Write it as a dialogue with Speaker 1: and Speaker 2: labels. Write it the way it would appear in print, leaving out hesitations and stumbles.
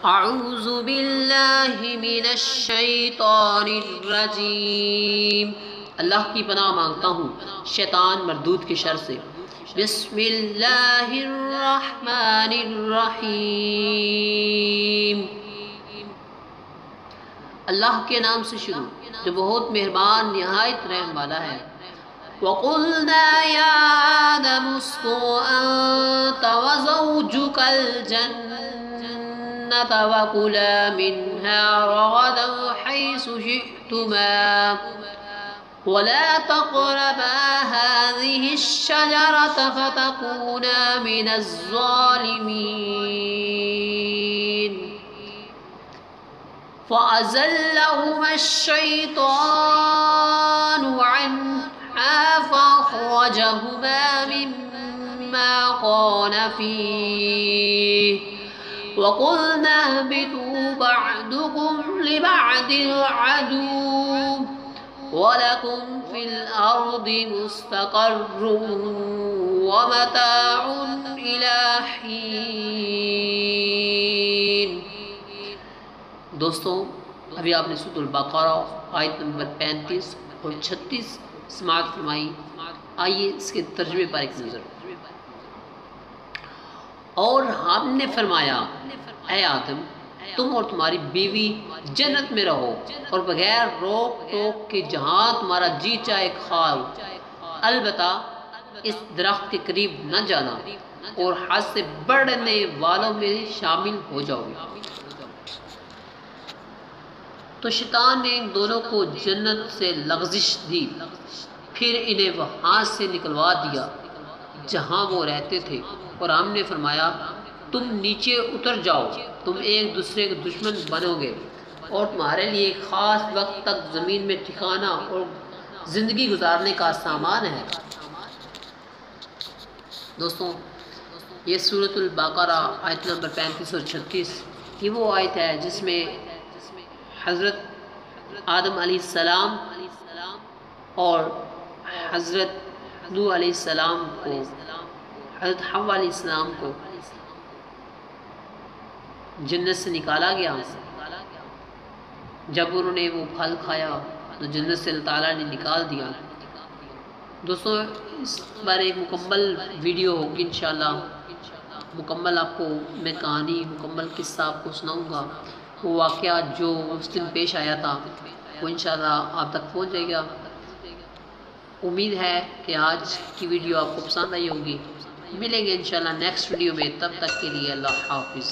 Speaker 1: اعوذ باللہ من الشیطان الرجیم، اللہ کی پناہ مانگتا ہوں شیطان مردود کے شر سے۔ بسم اللہ الرحمن الرحیم، اللہ کے نام سے شروع جو بہت مہربان نہایت رحم والا ہے۔ وَقُلْنَا يَا آدَمُ اسْكُنْ أَنْتَ وَزَوْجُكَ الْجَنَّةَ وَكُلَا مِنْهَا رَغَدًا حَيْثُ شِئْتُمَا وَلَا تَقْرَبَا هَذِهِ الشَّجَرَةَ فَتَكُونَا مِنَ الظَّالِمِينَ فَأَزَلَّهُمَا الشَّيْطَانُ عَنْهَا فَأَخْرَجَهُمَا مِمَّا كَانَا فِيهِ وَقُلْنَا اهْبِطُوا بَعْضُكُمْ لِبَعْضٍ عَدُوٌّ وَلَكُمْ فِي الْأَرْضِ مُسْتَقَرٌّ وَمَتَاعٌ إِلَى حِينٍ۔ دوستوں، ابھی آپ نے سورۃ البقرہ آیت نمبر 35 اور 36 سماعت فرمائی۔ آئیے اس کے ترجمے پر ایک نظر۔ اور ہم نے فرمایا، اے آدم، تم اور تمہاری بیوی جنت میں رہو اور بغیر روک ٹوک کے جہاں تمہارا جی چاہے کھاؤ، البتہ اس درخت کے قریب نہ جانا اور حد سے بڑھنے والوں میں شامل ہو جاؤ۔ تو شیطان نے ان دونوں کو جنت سے لغزش دی، پھر انہیں وہاں سے نکلوا دیا جہاں وہ رہتے تھے، اور ہم نے فرمایا تم نیچے اتر جاؤ، تم ایک دوسرے کے دشمن بنو گے اور تمہارے لیے ایک خاص وقت تک زمین میں ٹھکانا اور زندگی گزارنے کا سامان ہے۔ دوستوں، یہ سورۃ البقرہ آیت نمبر 35 اور 36 یہ وہ آیت ہے جس میں حضرت آدم علیہ السلام اور حضرت نوح علیہ السلام کو، حضرت حوا علیہ السلام کو جنت سے نکالا گیا۔ جب انہوں نے وہ پھل کھایا تو جنت سے اللہ تعالیٰ نے نکال دیا۔ دوستوں، اس بار ایک مکمل ویڈیو ہوگی انشاءاللہ، مکمل آپ کو میں کہانی، مکمل قصہ آپ کو سناؤں گا۔ وہ واقعہ جو اس دن پیش آیا تھا وہ انشاءاللہ آپ تک پہنچ جائے گا۔ امید ہے کہ آج کی ویڈیو آپ کو پسند آئی ہوگی۔ ملیں گے انشاءاللہ نیکسٹ ویڈیو میں، تب تک کے لیے اللہ حافظ۔